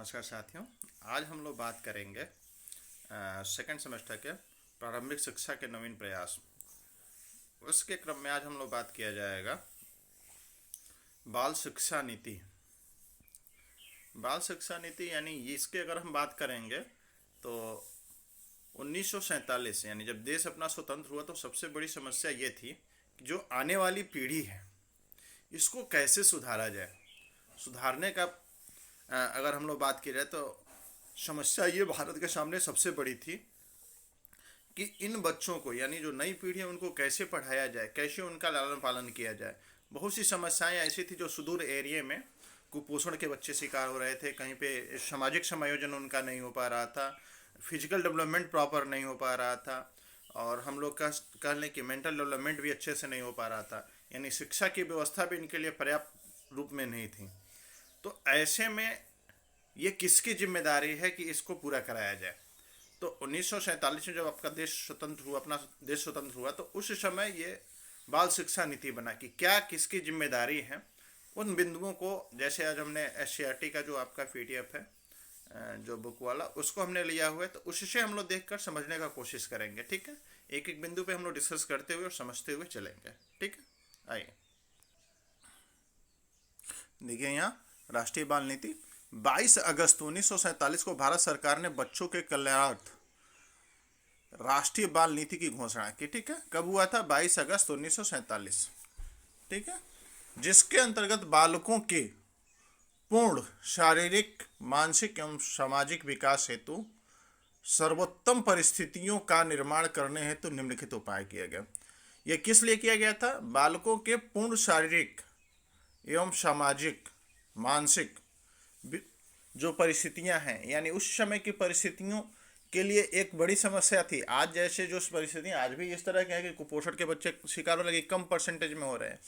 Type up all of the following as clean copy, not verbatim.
नमस्कार साथियों। आज हम लोग बात करेंगे सेकंड सेमेस्टर के प्रारंभिक शिक्षा के नवीन प्रयास। उसके क्रम में आज हम लोग बात किया जाएगा बाल शिक्षा नीति। बाल शिक्षा नीति यानी इसके अगर हम बात करेंगे तो 1947 यानी जब देश अपना स्वतंत्र हुआ तो सबसे बड़ी समस्या ये थी कि जो आने वाली पीढ़ी है इसको कैसे सुधारा जाए। सुधारने का अगर हम लोग बात की जाए तो समस्या ये भारत के सामने सबसे बड़ी थी कि इन बच्चों को यानी जो नई पीढ़ी है उनको कैसे पढ़ाया जाए, कैसे उनका लालन पालन किया जाए। बहुत सी समस्याएं ऐसी थी जो सुदूर एरिया में कुपोषण के बच्चे शिकार हो रहे थे, कहीं पे सामाजिक समायोजन उनका नहीं हो पा रहा था, फिजिकल डेवलपमेंट प्रॉपर नहीं हो पा रहा था, और हम लोग कह लें कि मेंटल डेवलपमेंट भी अच्छे से नहीं हो पा रहा था। यानी शिक्षा की व्यवस्था भी इनके लिए पर्याप्त रूप में नहीं थी। तो ऐसे में ये किसकी जिम्मेदारी है कि इसको पूरा कराया जाए। तो 1947 में जब आपका देश स्वतंत्र हुआ, अपना देश स्वतंत्र हुआ, तो उस समय ये बाल शिक्षा नीति बना कि क्या किसकी जिम्मेदारी है। उन बिंदुओं को जैसे आज हमने SCERT का जो आपका PDF है जो बुक वाला, उसको हमने लिया हुआ है, तो उससे हम लोग देखकर समझने का कोशिश करेंगे। ठीक है, एक एक बिंदु पे हम लोग डिस्कस करते हुए और समझते हुए चलेंगे। ठीक है, आइए देखिए यहाँ राष्ट्रीय बाल नीति 22 अगस्त 1947 को भारत सरकार ने बच्चों के कल्याणार्थ राष्ट्रीय बाल नीति की घोषणा की। ठीक है, कब हुआ था? 22 अगस्त 1947। ठीक है, जिसके अंतर्गत बालकों के पूर्ण शारीरिक, मानसिक एवं सामाजिक विकास हेतु सर्वोत्तम परिस्थितियों का निर्माण करने हेतु निम्नलिखित उपाय किया गया। यह किस लिए किया गया था? बालकों के पूर्ण शारीरिक एवं सामाजिक, मानसिक जो परिस्थितियां हैं, यानी उस समय की परिस्थितियों के लिए एक बड़ी समस्या थी। आज जैसे जो परिस्थितियां आज भी इस तरह के हैं कि कुपोषण के बच्चे शिकार होने लगे, कम परसेंटेज में हो रहे हैं।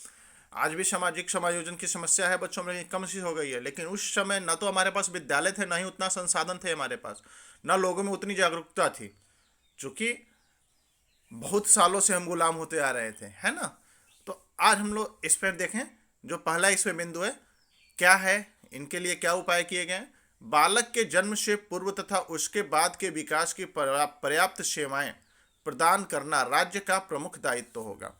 आज भी सामाजिक समायोजन की समस्या है बच्चों में, कम सी हो गई है। लेकिन उस समय न तो हमारे पास विद्यालय थे, ना ही उतना संसाधन थे हमारे पास, न लोगों में उतनी जागरूकता थी, चूंकि बहुत सालों से हम गुलाम होते आ रहे थे, है ना। तो आज हम लोग इस पर देखें, जो पहला इसमें बिंदु है क्या है, इनके लिए क्या उपाय किए गए। बालक के जन्म से पूर्व तथा उसके बाद के विकास की पर्याप्त सेवाएं प्रदान करना राज्य का प्रमुख दायित्व होगा।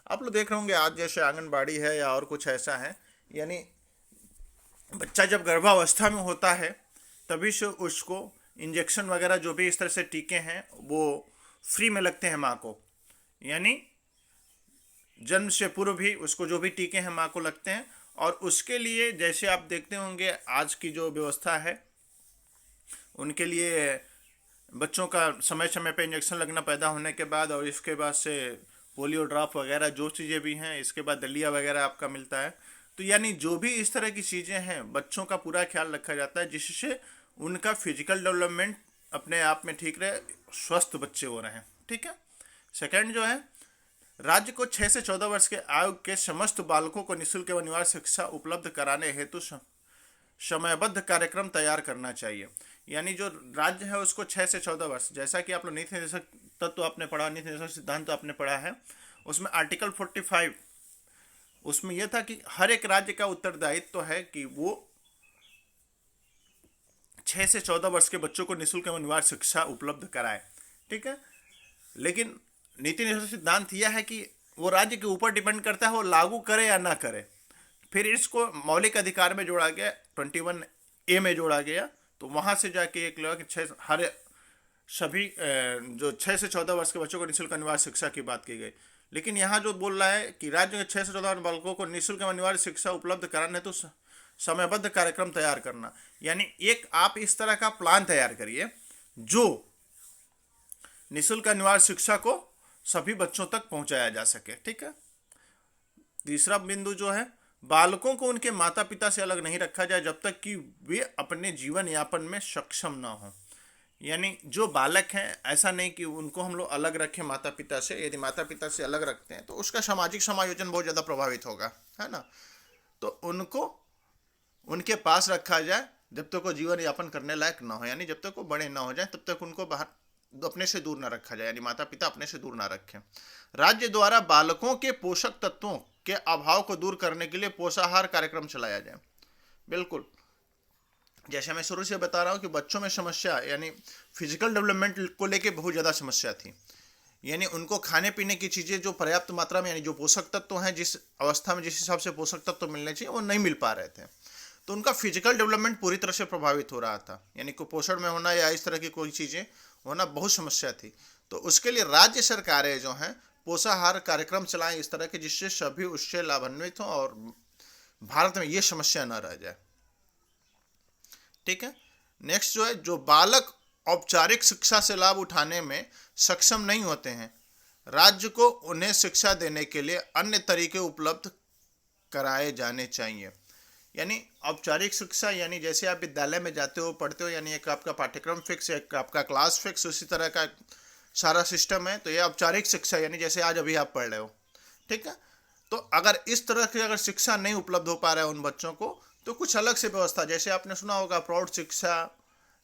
आप लोग देख रहे होंगे आज जैसे आंगनबाड़ी है या और कुछ ऐसा है, यानी बच्चा जब गर्भावस्था में होता है तभी से उसको इंजेक्शन वगैरह जो भी इस तरह से टीके हैं वो फ्री में लगते हैं माँ को। यानी जन्म से पूर्व भी उसको जो भी टीके हैं माँ को लगते हैं। और उसके लिए जैसे आप देखते होंगे आज की जो व्यवस्था है, उनके लिए बच्चों का समय समय पे इंजेक्शन लगना पैदा होने के बाद, और इसके बाद से पोलियो ड्रॉप वगैरह जो चीज़ें भी हैं, इसके बाद दलिया वगैरह आपका मिलता है। तो यानी जो भी इस तरह की चीज़ें हैं बच्चों का पूरा ख्याल रखा जाता है, जिससे उनका फिजिकल डेवलपमेंट अपने आप में ठीक रहे, स्वस्थ बच्चे हो रहे हैं। ठीक है, सेकेंड जो है, राज्य को 6 से 14 वर्ष के आयु के समस्त बालकों को निःशुल्क एवं अनिवार्य शिक्षा उपलब्ध कराने हेतु समयबद्ध कार्यक्रम तैयार करना चाहिए। यानी जो राज्य है उसको 6 से 14 वर्ष, जैसा कि आप लोग नीति निर्देशक तत्व आपने पढ़ा, नीति निर्देशक सिद्धांत तो आपने पढ़ा है, उसमें आर्टिकल 45 उसमें यह था कि हर एक राज्य का उत्तरदायित्व तो है कि वो 6 से 14 वर्ष के बच्चों को निःशुल्क एवं अनिवार्य शिक्षा उपलब्ध कराए। ठीक है, लेकिन नीति निर्देशक सिद्धांत यह है कि वो राज्य के ऊपर डिपेंड करता है वो लागू करे या ना करे। फिर इसको मौलिक अधिकार में जोड़ा गया, 21A में जोड़ा गया, तो वहाँ से जाके एक लगा कि सभी जो 6 से 14 वर्ष के बच्चों को निःशुल्क अनिवार्य शिक्षा की बात की गई। लेकिन यहाँ जो बोल रहा है कि राज्य के 6 से 14 बालकों को निःशुल्क अनिवार्य शिक्षा उपलब्ध कराने तो समयबद्ध कार्यक्रम तैयार करना। यानी एक आप इस तरह का प्लान तैयार करिए जो निःशुल्क अनिवार्य शिक्षा को सभी बच्चों तक पहुंचाया जा सके। ठीक है, तीसरा बिंदु जो है, बालकों को उनके माता पिता से अलग नहीं रखा जाए जब तक कि वे अपने जीवन यापन में सक्षम ना हो। यानी जो बालक हैं, ऐसा नहीं कि उनको हम लोग अलग रखें माता पिता से। यदि माता पिता से अलग रखते हैं तो उसका सामाजिक समायोजन बहुत ज़्यादा प्रभावित होगा, है ना। तो उनको उनके पास रखा जाए जब तक वो जीवन यापन करने लायक ना हो, यानी जब तक वो बड़े ना हो जाए तब तक उनको बाहर अपने से दूर ना रखा जाए, यानी माता पिता अपने से दूर ना रखें। राज्य द्वारा बालकों के पोषक तत्वों के अभाव को दूर करने के लिए पोषाहार कार्यक्रम चलाया जाए। बिल्कुल, जैसे मैं शुरू से बता रहा हूँ कि बच्चों में समस्या यानी फिजिकल डेवलपमेंट को लेके बहुत ज़्यादा समस्या थी। यानी उनको खाने पीने की चीज़ें जो पर्याप्त मात्रा में यानी जो पोषक तत्व हैं, जिस अवस्था में जिस हिसाब से पोषक तत्व मिलने चाहिए वो नहीं मिल पा रहे थे। तो उनका फिजिकल डेवलपमेंट पूरी तरह से प्रभावित हो रहा था। यानी कुपोषण में होना या इस तरह की कोई चीज़ें होना बहुत समस्या थी। तो उसके लिए राज्य सरकारें जो हैं पोषाहार कार्यक्रम चलाएं इस तरह के, जिससे सभी उससे लाभान्वित हों और भारत में ये समस्या न रह जाए। ठीक है। नेक्स्ट जो है, जो बालक औपचारिक शिक्षा से लाभ उठाने में सक्षम नहीं होते हैं, राज्य को उन्हें शिक्षा देने के लिए अन्य तरीके उपलब्ध कराए जाने चाहिए। यानी औपचारिक शिक्षा यानी जैसे आप विद्यालय में जाते हो पढ़ते हो, यानी एक आपका पाठ्यक्रम फिक्स, एक आपका क्लास फिक्स, उसी तरह का सारा सिस्टम है। तो ये औपचारिक शिक्षा यानी जैसे आज अभी आप पढ़ रहे हो। ठीक है। तो अगर इस तरह की अगर शिक्षा नहीं उपलब्ध हो पा रहा है उन बच्चों को, तो कुछ अलग से व्यवस्था, जैसे आपने सुना होगा प्रौढ़ शिक्षा,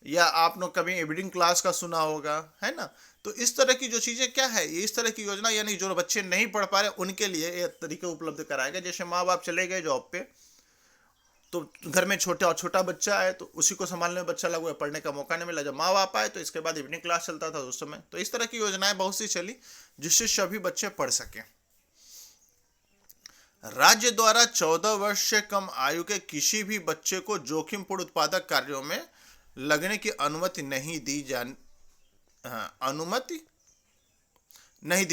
या आपने कभी इवनिंग क्लास का सुना होगा, है ना। तो इस तरह की जो चीज़ें क्या है, ये इस तरह की योजना यानी जो बच्चे नहीं पढ़ पा रहे उनके लिए ये तरीके उपलब्ध कराएगा। जैसे माँ बाप चले गए जॉब पे, तो घर में छोटा बच्चा है तो उसी को संभालने में बच्चा लगा, पढ़ने का मौका नहीं मिला। जब माँ बाप आए तो इसके बाद इवनिंग क्लास चलता था उस समय। तो इस तरह की योजनाएं बहुत सी चली जिससे सभी बच्चे पढ़ सकें। राज्य द्वारा 14 वर्ष से कम आयु के किसी भी बच्चे को जोखिमपूर्ण उत्पादक कार्यों में लगने की अनुमति नहीं दी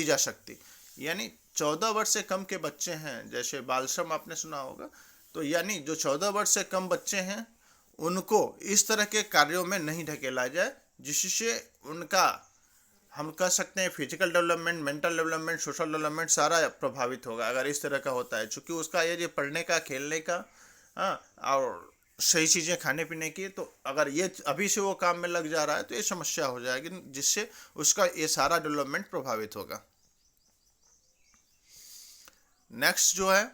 जा सकती। यानी 14 वर्ष से कम के बच्चे हैं, जैसे बाल श्रम आपने सुना होगा, तो यानी जो 14 वर्ष से कम बच्चे हैं उनको इस तरह के कार्यों में नहीं ढकेला जाए, जिससे उनका हम कह सकते हैं physical development, mental development, social development सारा प्रभावित होगा अगर इस तरह का होता है। चूँकि उसका ये पढ़ने का, खेलने का, और सही चीज़ें खाने पीने की, तो अगर ये अभी से वो काम में लग जा रहा है तो ये समस्या हो जाएगी, जिससे उसका ये सारा डेवलपमेंट प्रभावित होगा। नेक्स्ट जो है,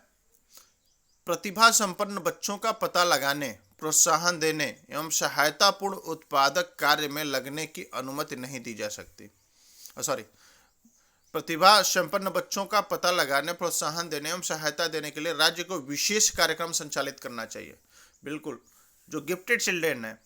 प्रतिभा संपन्न बच्चों का पता लगाने, प्रोत्साहन देने एवं सहायतापूर्ण उत्पादक कार्य में लगने की अनुमति नहीं दी जा सकती। प्रतिभा संपन्न बच्चों का पता लगाने, प्रोत्साहन देने एवं सहायता देने के लिए राज्य को विशेष कार्यक्रम संचालित करना चाहिए। बिल्कुल, जो गिफ्टेड चिल्ड्रेन है,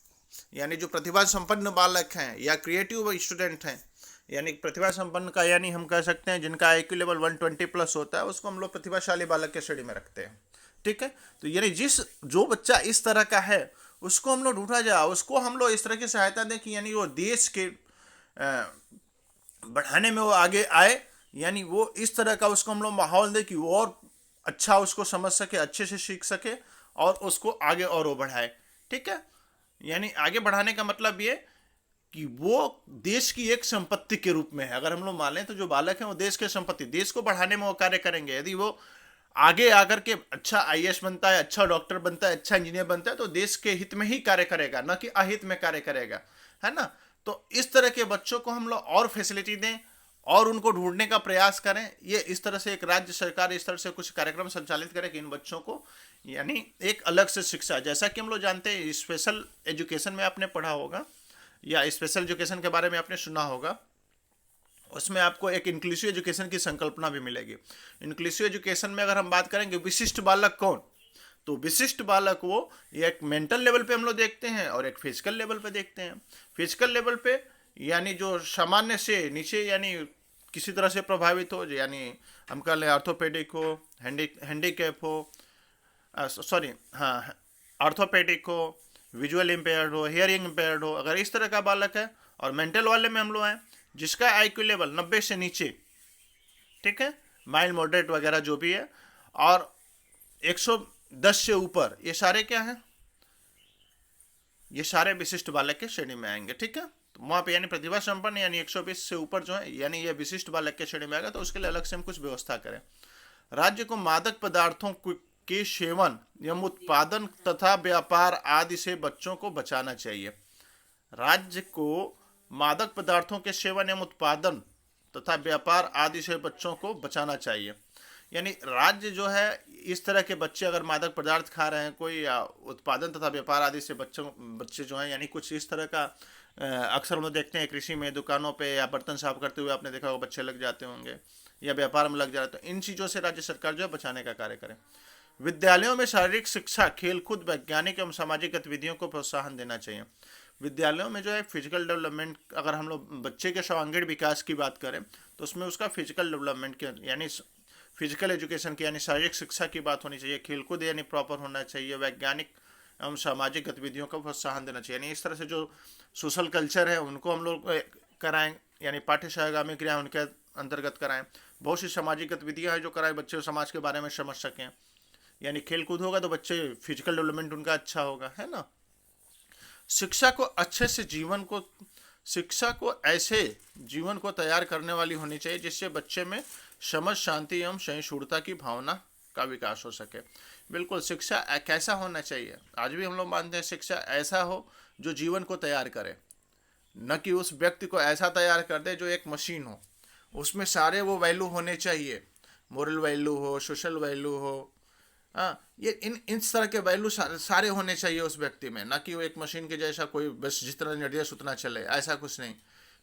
यानी जो प्रतिभा संपन्न बालक हैं या क्रिएटिव स्टूडेंट हैं, यानी प्रतिभा संपन्न का यानी हम कह सकते हैं जिनका IQ लेवल 120 प्लस होता है, उसको हम लोग प्रतिभाशाली बालक के श्रेणी में रखते हैं। ठीक है। तो यानी जो बच्चा इस तरह का है उसको हम लोग ढूंढा जाए, उसको हम लोग इस तरह की सहायता दें कि यानी वो देश के बढ़ाने में वो आगे आए, यानी वो इस तरह का उसको हम लोग माहौल दें कि वो और अच्छा उसको समझ सके, अच्छे से सीख सके और उसको आगे और वो बढ़ाए। ठीक है। यानी आगे बढ़ाने का मतलब ये कि वो देश की एक संपत्ति के रूप में है। अगर हम लोग मान लें तो जो बालक है वो देश की संपत्ति, देश को बढ़ाने में वो कार्य करेंगे। यदि वो आगे आकर के अच्छा IAS बनता है, अच्छा डॉक्टर बनता है, अच्छा इंजीनियर बनता है, तो देश के हित में ही कार्य करेगा, न कि अहित में कार्य करेगा, है ना। तो इस तरह के बच्चों को हम लोग और फैसिलिटी दें और उनको ढूंढने का प्रयास करें। ये इस तरह से एक राज्य सरकार इस तरह से कुछ कार्यक्रम संचालित करे कि इन बच्चों को यानी एक अलग से शिक्षा, जैसा कि हम लोग जानते हैं स्पेशल एजुकेशन में आपने पढ़ा होगा या स्पेशल एजुकेशन के बारे में आपने सुना होगा, उसमें आपको एक इंक्लूसिव एजुकेशन की संकल्पना भी मिलेगी। इंक्लूसिव एजुकेशन में अगर हम बात करेंगे विशिष्ट बालक कौन, तो विशिष्ट बालक वो एक मेंटल लेवल पे हम लोग देखते हैं और एक फिजिकल लेवल पे देखते हैं। फिजिकल लेवल पे यानी जो सामान्य से नीचे यानी किसी तरह से प्रभावित हो, यानी हम कह लें ऑर्थोपेडिक हो, हैंडीकैप हो, ऑर्थोपेडिक हो, विजुअल इम्पेयर्ड हो, हियरिंग इम्पेयर्ड हो, अगर इस तरह का बालक है। और मेंटल वाले में हम लोग हैं जिसका IQ लेवल 90 से नीचे, ठीक है, माइल्ड मॉडरेट वगैरह जो भी है, और 110 से ऊपर, ये सारे क्या हैं, ये सारे विशिष्ट बालक के श्रेणी में आएंगे। ठीक है। तो वहाँ पे यानी प्रतिभा संपन्न यानी 120 से ऊपर जो है यानी ये विशिष्ट बालक के श्रेणी में आएगा। तो उसके लिए अलग से हम कुछ व्यवस्था करें। राज्य को मादक पदार्थों के सेवन एवं उत्पादन तथा व्यापार आदि से बच्चों को बचाना चाहिए। राज्य को मादक पदार्थों के सेवन एवं उत्पादन तथा व्यापार आदि से बच्चों को बचाना चाहिए। यानी राज्य जो है इस तरह के बच्चे अगर मादक पदार्थ खा रहे हैं कोई, या उत्पादन तथा व्यापार आदि से बच्चे जो हैं यानी कुछ इस तरह का अक्सर हम लोग देखते हैं कृषि में दुकानों पे या बर्तन साफ करते हुए आपने देखा होगा बच्चे लग जाते होंगे, या व्यापार में लग जा रहे, तो इन चीज़ों से राज्य सरकार जो है बचाने का कार्य करे। विद्यालयों में शारीरिक शिक्षा, खेलकूद, वैज्ञानिक एवं सामाजिक गतिविधियों को प्रोत्साहन देना चाहिए। विद्यालयों में जो है फिजिकल डेवलपमेंट, अगर हम लोग बच्चे के सर्वांगीण विकास की बात करें तो उसमें उसका फिजिकल डेवलपमेंट के यानी फिजिकल एजुकेशन की यानी शारीरिक शिक्षा की बात होनी चाहिए, खेलकूद यानी प्रॉपर होना चाहिए, वैज्ञानिक एवं सामाजिक गतिविधियों को प्रोत्साहन देना चाहिए। यानी इस तरह से जो सोशल कल्चर है उनको हम लोग कराएं, यानी पाठ्यशालागामी क्रिया उनके अंतर्गत कराएं। बहुत सी सामाजिक गतिविधियां हैं जो कराएं, बच्चे समाज के बारे में समझ सकें। यानी खेल कूद होगा तो बच्चे फिजिकल डेवलपमेंट उनका अच्छा होगा, है ना। शिक्षा को अच्छे से शिक्षा को ऐसे जीवन को तैयार करने वाली होनी चाहिए जिससे बच्चे में समझ, शांति एवं सहिष्णुता की भावना का विकास हो सके। बिल्कुल, शिक्षा कैसा होना चाहिए, आज भी हम लोग मानते हैं शिक्षा ऐसा हो जो जीवन को तैयार करे, न कि उस व्यक्ति को ऐसा तैयार कर दे जो एक मशीन हो। उसमें सारे वो वैल्यू होने चाहिए, मोरल वैल्यू हो, सोशल वैल्यू हो, हाँ, ये इन तरह के वैल्यू सारे होने चाहिए उस व्यक्ति में, ना कि वो एक मशीन के जैसा कोई बस जितना निर्देश उतना चले, ऐसा कुछ नहीं।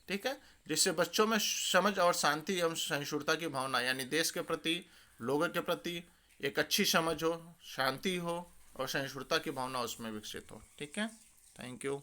ठीक है, जिससे बच्चों में समझ और शांति एवं सहिष्णुता की भावना, यानी देश के प्रति, लोगों के प्रति एक अच्छी समझ हो, शांति हो और सहिष्णुता की भावना उसमें विकसित हो। ठीक है, थैंक यू।